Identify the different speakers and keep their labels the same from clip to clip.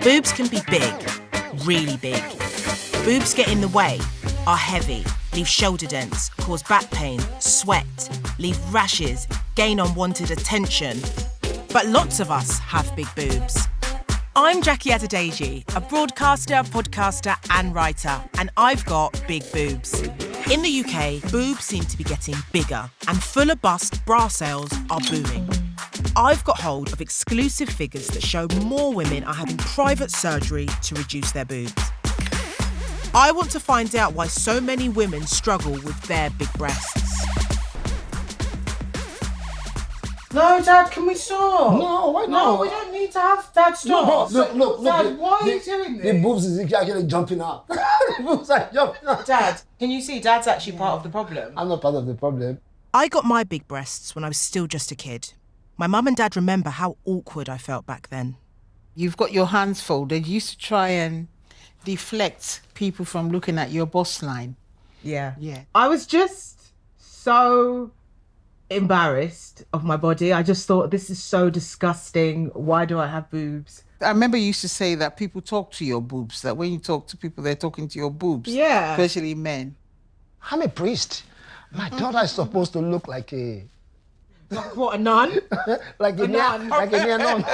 Speaker 1: Boobs can be big, really big. Boobs get in the way, are heavy, leave shoulder dents, cause back pain, sweat, leave rashes, gain unwanted attention. But lots of us have big boobs. I'm Jackie Adedeji, a broadcaster, podcaster and writer, and I've got big boobs. In the UK, boobs seem to be getting bigger and fuller bust bra sales are booming. I've got hold of exclusive figures that show more women are having private surgery to reduce their boobs. I want to find out why so many women struggle with their big breasts.
Speaker 2: No, Dad, can we stop?
Speaker 3: No, why not?
Speaker 2: No, we don't need to have Dad stop.
Speaker 3: No, look.
Speaker 2: Dad, why are you doing this?
Speaker 3: The boobs is actually jumping up. The boobs are jumping up.
Speaker 2: Dad, can you see Dad's actually part of the problem?
Speaker 3: I'm not part of the problem.
Speaker 1: I got my big breasts when I was still just a kid. My mum and dad remember how awkward I felt back then.
Speaker 4: You've got your hands folded. You used to try and deflect people from looking at your bust line.
Speaker 2: Yeah.
Speaker 4: Yeah.
Speaker 2: I was just so embarrassed of my body. I just thought, this is so disgusting. Why do I have boobs?
Speaker 4: I remember you used to say that people talk to your boobs, that when you talk to people, they're talking to your boobs.
Speaker 2: Yeah.
Speaker 4: Especially men.
Speaker 3: I'm a priest. My daughter is supposed to look like a...
Speaker 2: Like what, a nun?
Speaker 3: like a nun. Like a near nun.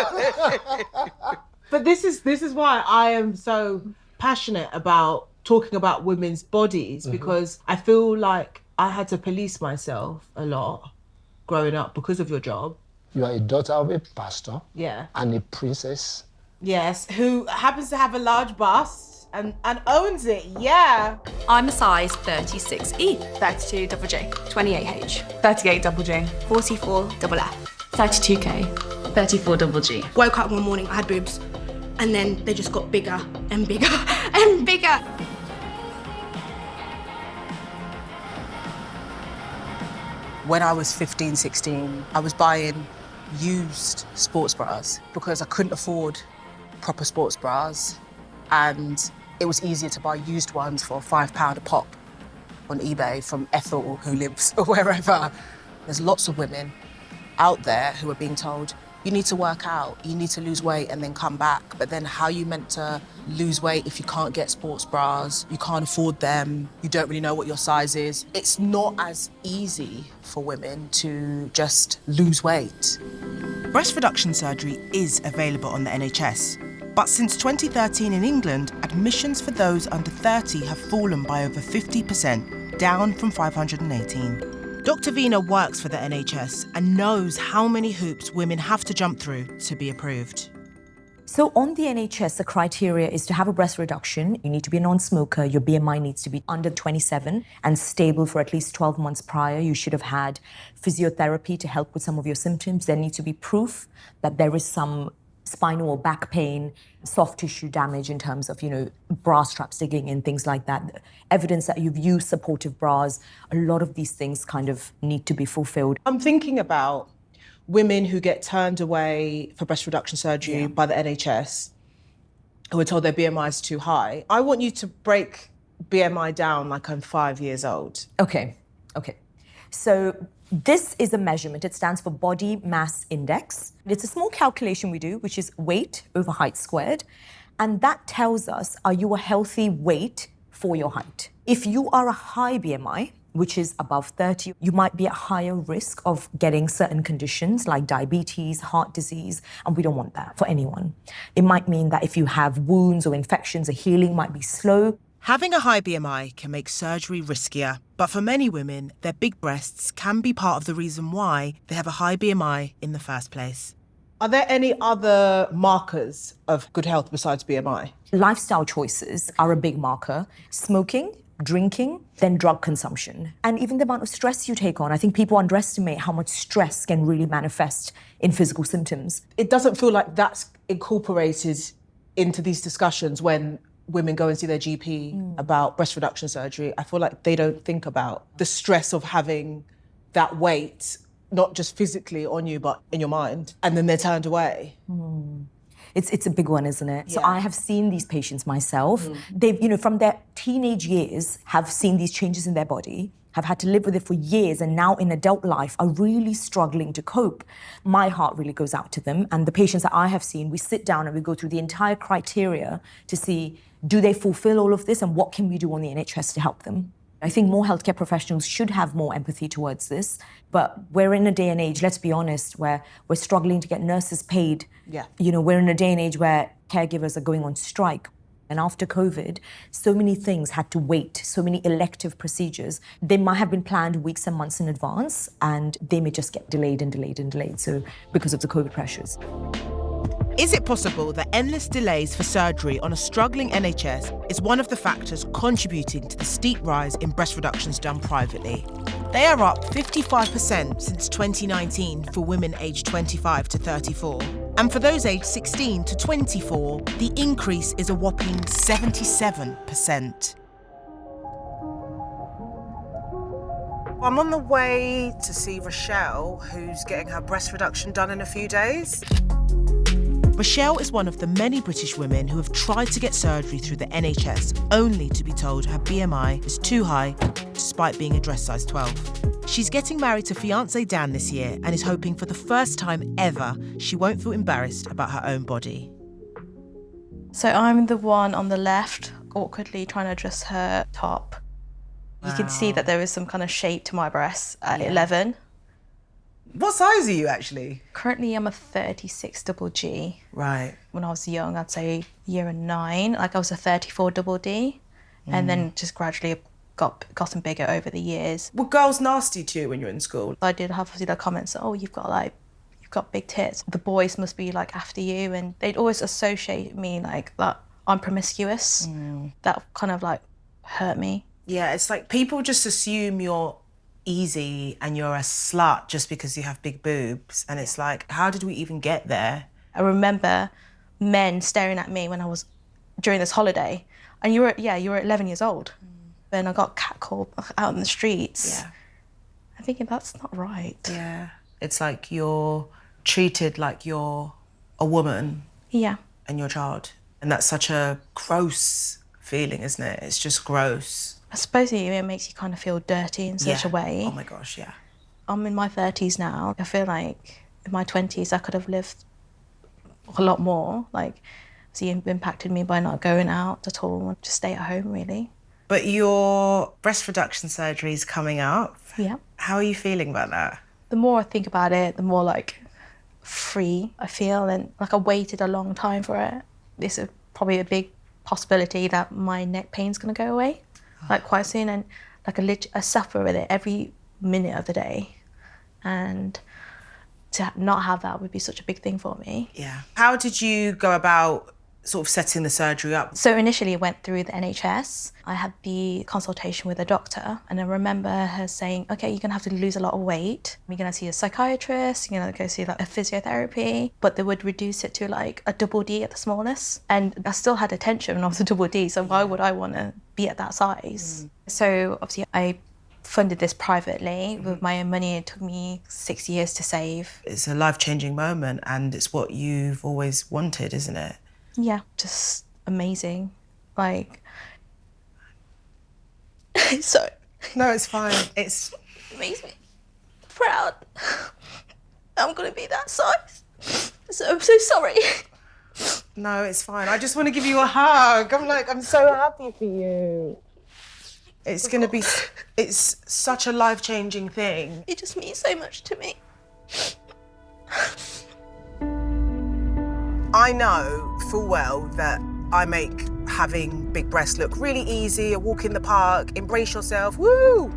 Speaker 2: But this is why I am so passionate about talking about women's bodies, because I feel like I had to police myself a lot growing up because of your job.
Speaker 3: You are a daughter of a pastor.
Speaker 2: Yeah.
Speaker 3: And a princess.
Speaker 2: Yes, who happens to have a large bust and owns it, yeah.
Speaker 5: I'm a size 36E,
Speaker 6: 32 double J,
Speaker 5: 28H,
Speaker 6: 38 double J,
Speaker 5: 44 double F,
Speaker 6: 32K,
Speaker 5: 34 double G.
Speaker 7: Woke up one morning, I had boobs, and then they just got bigger and bigger and bigger.
Speaker 8: When I was 15, 16, I was buying used sports bras because I couldn't afford proper sports bras, and it was easier to buy used ones for £5 a pop on eBay from Ethel, who lives wherever. There's lots of women out there who are being told, you need to work out, you need to lose weight and then come back. But then how are you meant to lose weight if you can't get sports bras, you can't afford them, you don't really know what your size is? It's not as easy for women to just lose weight.
Speaker 1: Breast reduction surgery is available on the NHS. But since 2013 in England, admissions for those under 30 have fallen by over 50%, down from 518. Dr. Vina works for the NHS and knows how many hoops women have to jump through to be approved.
Speaker 9: So on the NHS, the criteria is to have a breast reduction. You need to be a non-smoker. Your BMI needs to be under 27 and stable for at least 12 months prior. You should have had physiotherapy to help with some of your symptoms. There needs to be proof that there is some spinal or back pain, soft tissue damage in terms of, bra straps digging in, things like that. Evidence that you've used supportive bras. A lot of these things kind of need to be fulfilled.
Speaker 2: I'm thinking about women who get turned away for breast reduction surgery by the NHS, who are told their BMI is too high. I want you to break BMI down like I'm 5 years old.
Speaker 9: Okay. So this is a measurement. It stands for Body Mass Index. It's a small calculation we do, which is weight over height squared. And that tells us, are you a healthy weight for your height? If you are a high BMI, which is above 30, you might be at higher risk of getting certain conditions like diabetes, heart disease, and we don't want that for anyone. It might mean that if you have wounds or infections, the healing might be slow.
Speaker 1: Having a high BMI can make surgery riskier, but for many women, their big breasts can be part of the reason why they have a high BMI in the first place.
Speaker 2: Are there any other markers of good health besides BMI?
Speaker 9: Lifestyle choices are a big marker. Smoking, drinking, then drug consumption. And even the amount of stress you take on. I think people underestimate how much stress can really manifest in physical symptoms.
Speaker 2: It doesn't feel like that's incorporated into these discussions when women go and see their GP about breast reduction surgery. I feel like they don't think about the stress of having that weight, not just physically on you, but in your mind, and then they're turned away.
Speaker 9: It's a big one, isn't it?
Speaker 2: Yeah.
Speaker 9: So I have seen these patients myself. They've, from their teenage years, have seen these changes in their body. have had to live with it for years and now in adult life are really struggling to cope. My heart really goes out to them. And the patients that I have seen, we sit down and we go through the entire criteria to see, do they fulfill all of this and what can we do on the NHS to help them? I think more healthcare professionals should have more empathy towards this, but we're in a day and age, let's be honest, where we're struggling to get nurses paid.
Speaker 2: Yeah.
Speaker 9: You know, we're in a day and age where caregivers are going on strike. And after COVID, so many things had to wait, so many elective procedures. They might have been planned weeks and months in advance, and they may just get delayed and delayed and delayed, so because of the COVID pressures.
Speaker 1: Is it possible that endless delays for surgery on a struggling NHS is one of the factors contributing to the steep rise in breast reductions done privately? They are up 55% since 2019 for women aged 25 to 34. And for those aged 16 to 24, the increase is a whopping 77%. I'm on the way to see Rochelle, who's getting her breast reduction done in a few days. Rochelle is one of the many British women who have tried to get surgery through the NHS, only to be told her BMI is too high, despite being a dress size 12. She's getting married to fiancé Dan this year and is hoping for the first time ever she won't feel embarrassed about her own body.
Speaker 6: So I'm the one on the left, awkwardly trying to adjust her top. You can see that there is some kind of shape to my breasts at 11.
Speaker 1: What size are you actually?
Speaker 6: Currently, I'm a 36 double G.
Speaker 1: Right.
Speaker 6: When I was young, I'd say year 9, like I was a 34 double D, and then just gradually gotten bigger over the years.
Speaker 1: Were girls nasty to you when you were in school?
Speaker 6: I did have the comments, oh, you've got big tits. The boys must be like after you, and they'd always associate me like that I'm promiscuous. That kind of like hurt me.
Speaker 1: Yeah, it's like people just assume you're easy and you're a slut just because you have big boobs, and it's like, how did we even get there?
Speaker 6: I remember men staring at me when I was during this holiday, and you were 11 years old, and I got catcalled out in the streets.
Speaker 1: Yeah.
Speaker 6: I'm thinking that's not right.
Speaker 1: Yeah, it's like you're treated like you're a woman.
Speaker 6: Yeah.
Speaker 1: And your child, and that's such a gross feeling, isn't it? It's just gross.
Speaker 6: I suppose it makes you kind of feel dirty in such a way.
Speaker 1: Oh my gosh, yeah.
Speaker 6: I'm in my 30s now. I feel like in my 20s I could have lived a lot more. Like, so you impacted me by not going out at all, just stay at home really.
Speaker 1: But your breast reduction surgery is coming up.
Speaker 6: Yeah.
Speaker 1: How are you feeling about that?
Speaker 6: The more I think about it, the more like free I feel, and like I waited a long time for it. This is probably a big possibility that my neck pain's gonna go away. Like quite soon, and like I suffer with it every minute of the day, and to not have that would be such a big thing for me.
Speaker 1: Yeah. How did you go about sort of setting the surgery up?
Speaker 6: So initially it went through the NHS. I had the consultation with a doctor, and I remember her saying, okay, you're gonna have to lose a lot of weight. You're gonna see a psychiatrist, you're gonna go see like a physiotherapy, but they would reduce it to like a double D at the smallest. And I still had attention when I was a double D, so why would I wanna be at that size? So obviously I funded this privately with my own money. It took me 6 years to save.
Speaker 1: It's a life-changing moment, and it's what you've always wanted, isn't it?
Speaker 6: Yeah, just amazing. Like, sorry.
Speaker 1: No, it's fine. It
Speaker 6: makes me proud. I'm gonna be that size. So I'm so sorry.
Speaker 1: No, it's fine. I just want to give you a hug. I'm so happy for you. It's gonna be, it's such a life-changing thing.
Speaker 6: It just means so much to me.
Speaker 1: I know full well that I make having big breasts look really easy, a walk in the park, embrace yourself, woo!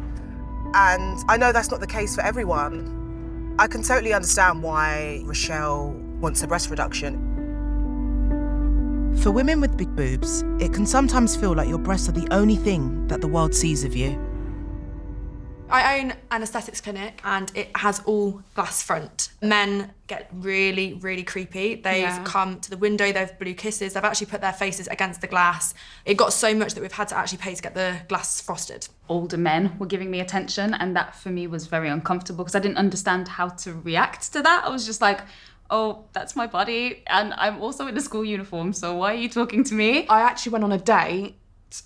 Speaker 1: And I know that's not the case for everyone. I can totally understand why Rochelle wants a breast reduction. For women with big boobs, it can sometimes feel like your breasts are the only thing that the world sees of you.
Speaker 10: I own an aesthetics clinic and it has all glass front. Men get really, really creepy. They've come to the window, they've blew kisses, they've actually put their faces against the glass. It got so much that we've had to actually pay to get the glass frosted.
Speaker 11: Older men were giving me attention, and that for me was very uncomfortable because I didn't understand how to react to that. I was just like, oh, that's my body, and I'm also in a school uniform, so why are you talking to me?
Speaker 10: I actually went on a date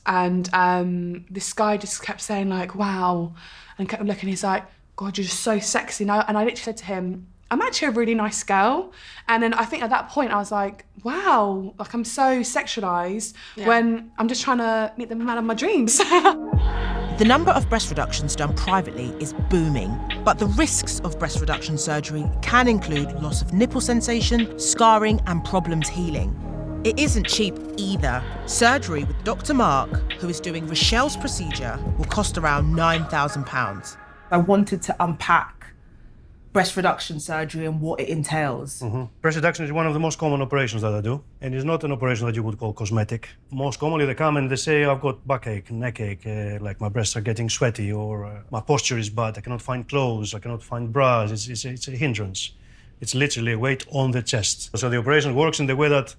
Speaker 12: And this guy just kept saying like, wow, and kept looking, he's like, God, you're just so sexy now. And I literally said to him, I'm actually a really nice girl. And then I think at that point I was like, wow, like I'm so sexualized when I'm just trying to meet the man of my dreams.
Speaker 1: The number of breast reductions done privately is booming, but the risks of breast reduction surgery can include loss of nipple sensation, scarring, and problems healing. It isn't cheap either. Surgery with Dr. Mark, who is doing Rochelle's procedure, will cost around £9,000.
Speaker 2: I wanted to unpack breast reduction surgery and what it entails.
Speaker 13: Breast reduction is one of the most common operations that I do, and it's not an operation that you would call cosmetic. Most commonly they come and they say, I've got backache, neck like my breasts are getting sweaty, or my posture is bad, I cannot find clothes, I cannot find bras, it's a hindrance. It's literally a weight on the chest. So the operation works in the way that,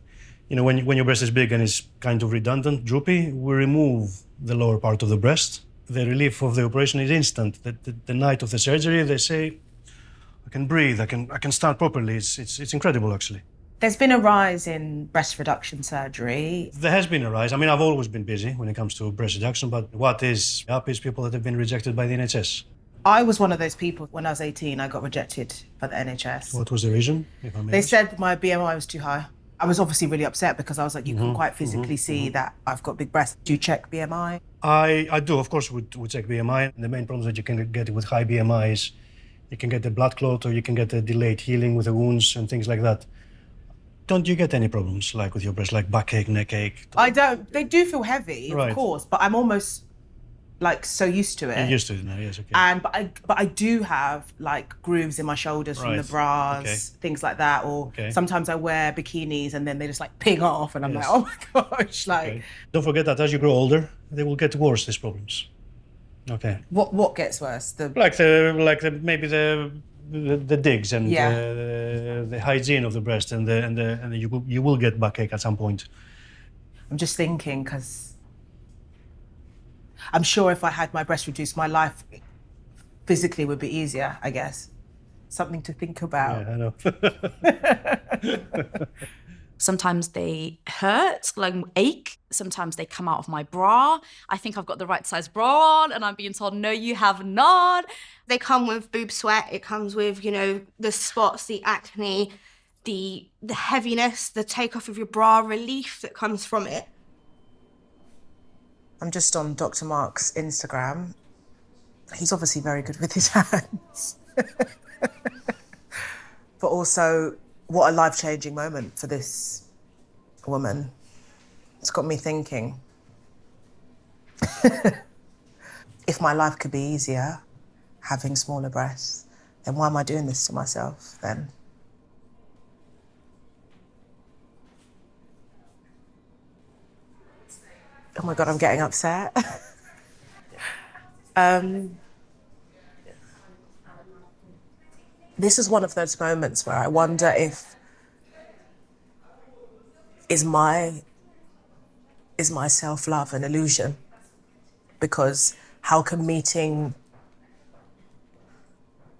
Speaker 13: you know, when your breast is big and it's kind of redundant, droopy, we remove the lower part of the breast. The relief of the operation is instant. The night of the surgery, they say, I can breathe, I can start properly. It's incredible, actually.
Speaker 2: There's been a rise in breast reduction surgery.
Speaker 13: There has been a rise. I mean, I've always been busy when it comes to breast reduction, but what is up is people that have been rejected by the NHS.
Speaker 2: I was one of those people. When I was 18, I got rejected by the NHS.
Speaker 13: What was the reason, if I may
Speaker 2: They
Speaker 13: ask?
Speaker 2: said my BMI was too high. I was obviously really upset because I was like, you can quite physically see that I've got big breasts. Do you check BMI?
Speaker 13: I do, of course, we check BMI. The main problems that you can get with high BMI is you can get a blood clot or you can get a delayed healing with the wounds and things like that. Don't you get any problems like with your breast, like backache, neck ache?
Speaker 2: I don't. They do feel heavy,
Speaker 13: Right.
Speaker 2: of course, but I'm almost like so used to it.
Speaker 13: You're used to it now, yes, okay.
Speaker 2: And but I do have like grooves in my shoulders from the
Speaker 13: Right.
Speaker 2: bras,
Speaker 13: Okay.
Speaker 2: things like that. Or
Speaker 13: Okay.
Speaker 2: sometimes I wear bikinis and then they just like ping off, and I'm
Speaker 13: Yes.
Speaker 2: like, oh my gosh, like
Speaker 13: Okay. Don't forget that as you grow older, they will get worse, these problems. Okay.
Speaker 2: what gets worse?
Speaker 13: Maybe the digs and
Speaker 2: Yeah.
Speaker 13: the hygiene of the breast and you will get backache at some point.
Speaker 2: I'm just thinking because I'm sure if I had my breast reduced, my life physically would be easier, I guess. Something to think about.
Speaker 13: Yeah, I know.
Speaker 5: Sometimes they hurt, like ache. Sometimes they come out of my bra. I think I've got the right size bra on and I'm being told, no, you have not.
Speaker 7: They come with boob sweat. It comes with, you know, the spots, the acne, the heaviness, the take off of your bra, relief that comes from it.
Speaker 2: I'm just on Dr. Mark's Instagram. He's obviously very good with his hands. But also, what a life-changing moment for this woman. It's got me thinking. If my life could be easier, having smaller breasts, then why am I doing this to myself then? Oh my God, I'm getting upset. This is one of those moments where I wonder if is my self-love an illusion? Because how can meeting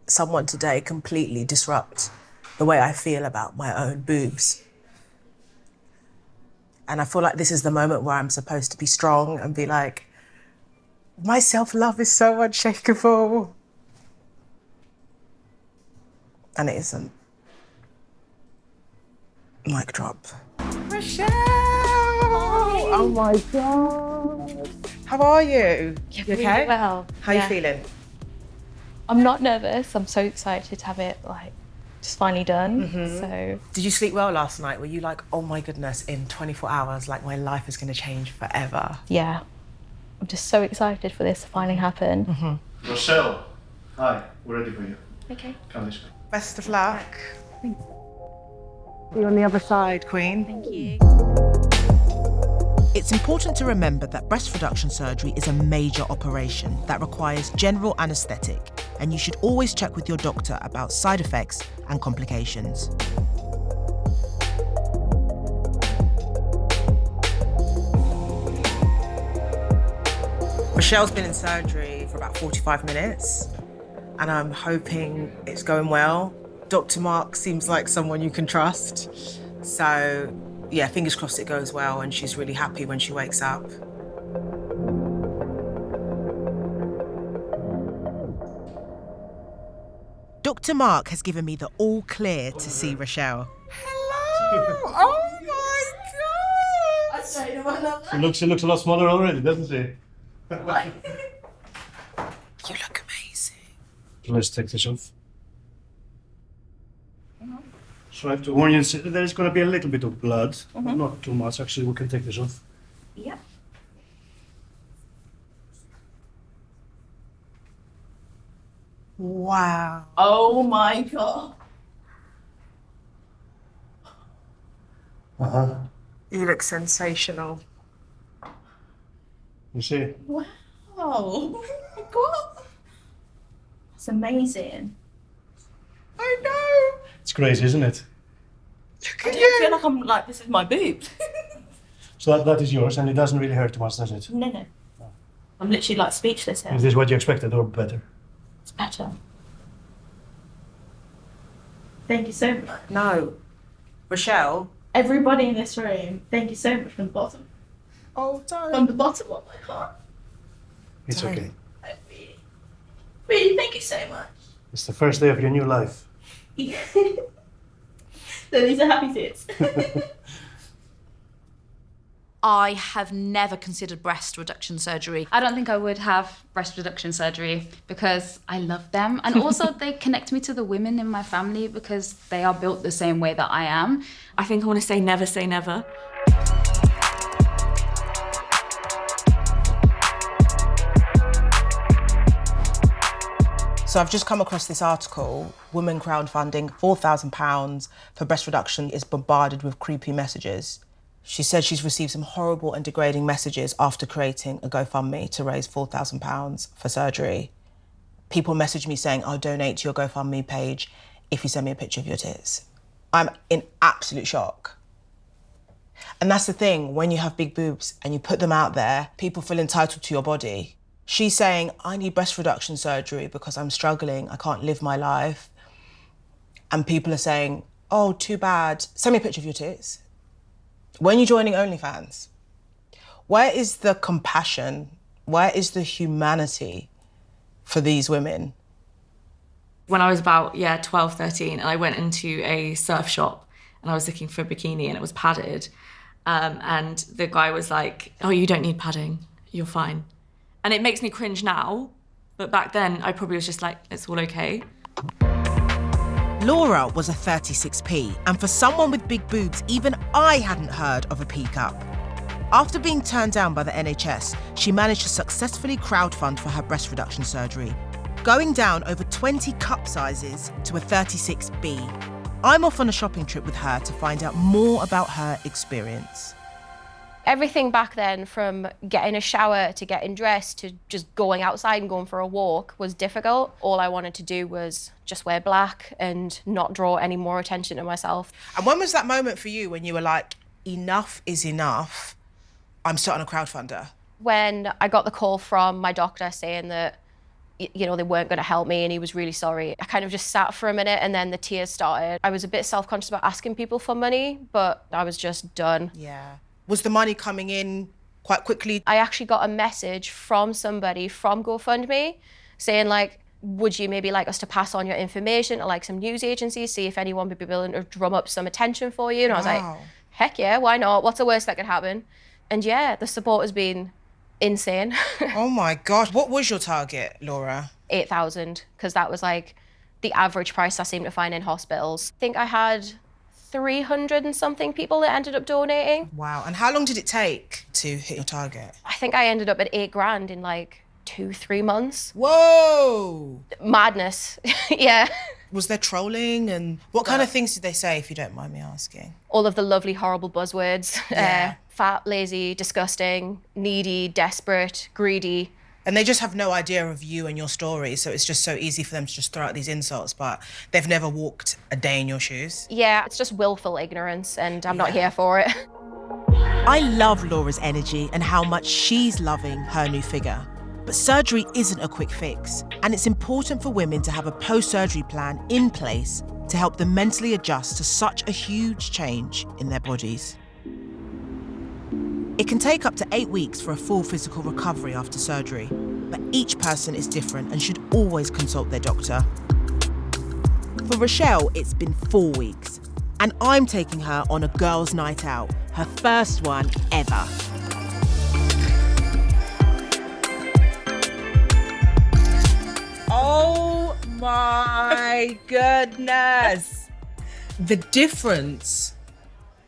Speaker 2: someone today completely disrupt the way I feel about my own boobs? And I feel like this is the moment where I'm supposed to be strong and be like, my self-love is so unshakable. And it isn't. Mic drop. Rochelle! Oh my God. How are you?
Speaker 6: Yeah,
Speaker 2: You
Speaker 6: really
Speaker 2: okay?
Speaker 6: well.
Speaker 2: How
Speaker 6: Yeah.
Speaker 2: you feeling?
Speaker 6: I'm not nervous. I'm so excited to have it like just finally done. So
Speaker 2: Did you sleep well last night? Were you like, oh my goodness, in 24 hours, like my life is going to change forever?
Speaker 6: yeah, I'm just so excited for this to finally happen.
Speaker 13: Rochelle, hi, we're ready for you.
Speaker 6: Okay.
Speaker 13: Come this way.
Speaker 2: Best of luck. Be on the other side, Queen.
Speaker 6: Thank you.
Speaker 1: It's important to remember that breast reduction surgery is a major operation that requires general anaesthetic, and you should always check with your doctor about side effects and complications.
Speaker 2: Rochelle's been in surgery for about 45 minutes, and I'm hoping it's going well. Dr. Mark seems like someone you can trust. So, yeah, fingers crossed it goes well and she's really happy when she wakes up.
Speaker 1: Dr. Mark has given me the all clear to see Rochelle.
Speaker 4: Oh my God!
Speaker 10: I don't know what I love that.
Speaker 13: She looks a lot smaller already, doesn't she?
Speaker 1: You look amazing.
Speaker 13: Let's take this off. So I have to warn you, there is going to be a little bit of blood, but not too much. Actually, we can take this off.
Speaker 5: Yeah.
Speaker 2: Wow.
Speaker 5: Oh my God.
Speaker 13: Uh-huh.
Speaker 2: You look sensational.
Speaker 13: You see?
Speaker 5: Wow. Oh my God. It's amazing.
Speaker 2: I know.
Speaker 13: It's crazy, isn't it?
Speaker 5: I don't feel like I'm like, this is my boobs.
Speaker 13: So that is yours, and it doesn't really hurt too much, does it?
Speaker 5: No. I'm literally like speechless here.
Speaker 13: Is this what you expected, or better?
Speaker 5: It's better. Thank you so much.
Speaker 2: No. Rochelle.
Speaker 5: Everybody in this room, thank you so much from the bottom.
Speaker 2: Oh, don't.
Speaker 5: From the bottom of my heart.
Speaker 13: It's okay.
Speaker 5: Really, thank you so much.
Speaker 13: It's the first day of your new life.
Speaker 5: So these are happy tears.
Speaker 14: I have never considered breast reduction surgery.
Speaker 11: I don't think I would have breast reduction surgery because I love them. And also they connect me to the women in my family because they are built the same way that I am.
Speaker 14: I think I want to say never say never.
Speaker 1: So I've just come across this article, women crowdfunding £4,000 for breast reduction is bombarded with creepy messages. She said she's received some horrible and degrading messages after creating a GoFundMe to raise £4,000 for surgery. People message me saying, I'll donate to your GoFundMe page if you send me a picture of your tits. I'm in absolute shock. And that's the thing, when you have big boobs and you put them out there, people feel entitled to your body. She's saying, I need breast reduction surgery because I'm struggling, I can't live my life. And people are saying, oh, too bad, send me a picture of your tits. When you're joining OnlyFans, where is the compassion? Where is the humanity for these women?
Speaker 14: When I was about, 12, 13, and I went into a surf shop and I was looking for a bikini and it was padded. And the guy was like, oh, you don't need padding, you're fine. And it makes me cringe now, but back then I probably was just like, it's all okay.
Speaker 1: Laura was a 36p, and for someone with big boobs, even I hadn't heard of a P cup. After being turned down by the NHS, she managed to successfully crowdfund for her breast reduction surgery, going down over 20 cup sizes to a 36B. I'm off on a shopping trip with her to find out more about her experience.
Speaker 6: Everything back then, from getting a shower to getting dressed to just going outside and going for a walk, was difficult. All I wanted to do was just wear black and not draw any more attention to myself.
Speaker 1: And when was that moment for you when you were like, enough is enough, I'm starting a crowdfunder?
Speaker 6: When I got the call from my doctor saying that, you know, they weren't going to help me and he was really sorry, I kind of just sat for a minute and then the tears started. I was a bit self-conscious about asking people for money, but I was just done.
Speaker 1: Yeah. Was the money coming in quite quickly?
Speaker 6: I actually got a message from somebody from GoFundMe saying, like, would you maybe like us to pass on your information to like some news agencies, see if anyone would be willing to drum up some attention for you? And I was like, heck yeah, why not? What's the worst that could happen? And yeah, the support has been insane.
Speaker 1: Oh my gosh. What was your target, Laura?
Speaker 6: 8,000, because that was like the average price I seem to find in hospitals. I think I had 300 and something people that ended up donating.
Speaker 1: Wow. And how long did it take to hit your target?
Speaker 6: I think I ended up at 8 grand in like 2-3 months.
Speaker 1: Whoa!
Speaker 6: Madness. Yeah.
Speaker 1: Was there trolling, and what kind of things did they say, if you don't mind me asking?
Speaker 6: All of the lovely, horrible buzzwords.
Speaker 1: Yeah.
Speaker 6: Fat, lazy, disgusting, needy, desperate, greedy.
Speaker 1: And they just have no idea of you and your story, so it's just so easy for them to just throw out these insults, but they've never walked a day in your shoes.
Speaker 6: Yeah, it's just willful ignorance, and I'm not here for it.
Speaker 1: I love Laura's energy and how much she's loving her new figure. But surgery isn't a quick fix, and it's important for women to have a post-surgery plan in place to help them mentally adjust to such a huge change in their bodies. It can take up to 8 weeks for a full physical recovery after surgery, but each person is different and should always consult their doctor. For Rochelle, it's been 4 weeks, and I'm taking her on a girls' night out, her first one ever.
Speaker 2: Oh my goodness. The difference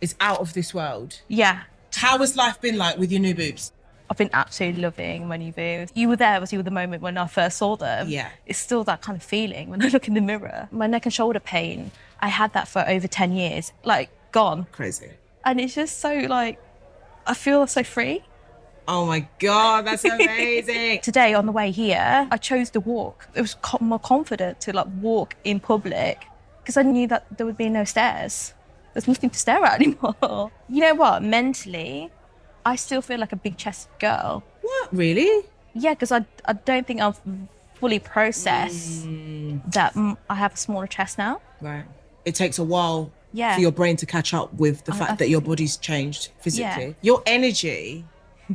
Speaker 2: is out of this world.
Speaker 6: Yeah.
Speaker 2: How has life been like with your new boobs?
Speaker 6: I've been absolutely loving my new boobs. You were there, obviously, with the moment when I first saw them.
Speaker 2: Yeah.
Speaker 6: It's still that kind of feeling when I look in the mirror. My neck and shoulder pain, I had that for over 10 years, like gone.
Speaker 2: Crazy.
Speaker 6: And it's just so like, I feel so free.
Speaker 2: Oh my God, that's amazing.
Speaker 6: Today on the way here, I chose to walk. It was more confident to like walk in public because I knew that there would be no stairs. There's nothing to stare at anymore. You know what? Mentally, I still feel like a big chested girl.
Speaker 2: What, really?
Speaker 6: Yeah, because I don't think I've fully processed that I have a smaller chest now.
Speaker 2: Right. It takes a while
Speaker 6: Yeah.
Speaker 2: for your brain to catch up with the fact that your body's changed physically.
Speaker 6: Yeah.
Speaker 2: Your energy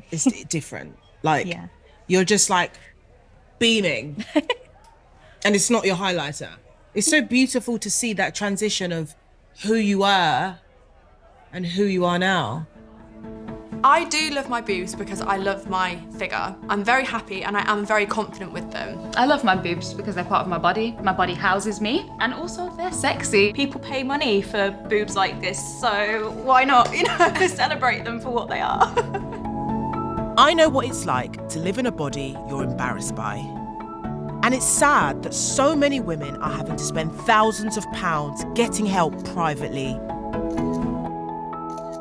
Speaker 2: is different. Like,
Speaker 6: Yeah.
Speaker 2: you're just like beaming. And it's not your highlighter. It's so beautiful to see that transition of who you were and who you are now.
Speaker 10: I do love my boobs because I love my figure. I'm very happy and I am very confident with them.
Speaker 11: I love my boobs because they're part of my body. My body houses me, and also they're sexy.
Speaker 15: People pay money for boobs like this, so why not, celebrate them for what they are?
Speaker 1: I know what it's like to live in a body you're embarrassed by. And it's sad that so many women are having to spend thousands of pounds getting help privately.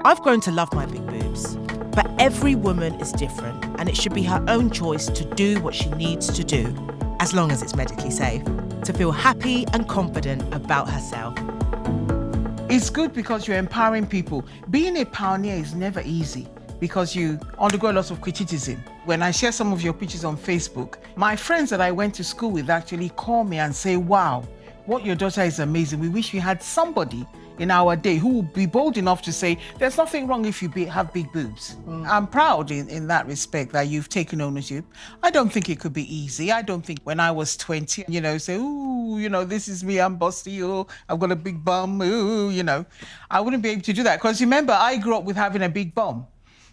Speaker 1: I've grown to love my big boobs, but every woman is different, and it should be her own choice to do what she needs to do, as long as it's medically safe, to feel happy and confident about herself.
Speaker 4: It's good because you're empowering people. Being a pioneer is never easy because you undergo lots of criticism. When I share some of your pictures on Facebook, my friends that I went to school with actually call me and say, wow, what your daughter is amazing. We wish we had somebody in our day who would be bold enough to say, there's nothing wrong if you have big boobs. I'm proud in that respect that you've taken ownership. I don't think it could be easy. I don't think when I was 20, say, ooh, this is me, I'm busty, oh, I've got a big bum, ooh, I wouldn't be able to do that. Because remember, I grew up with having a big bum.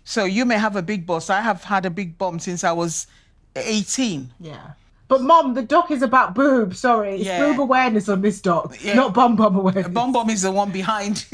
Speaker 4: So you may have a big bust. I have had a big bum since I was 18.
Speaker 2: Yeah. But Mom, the doc is about boob, sorry. It's boob awareness on this doc, not bum awareness.
Speaker 4: Bum is the one behind.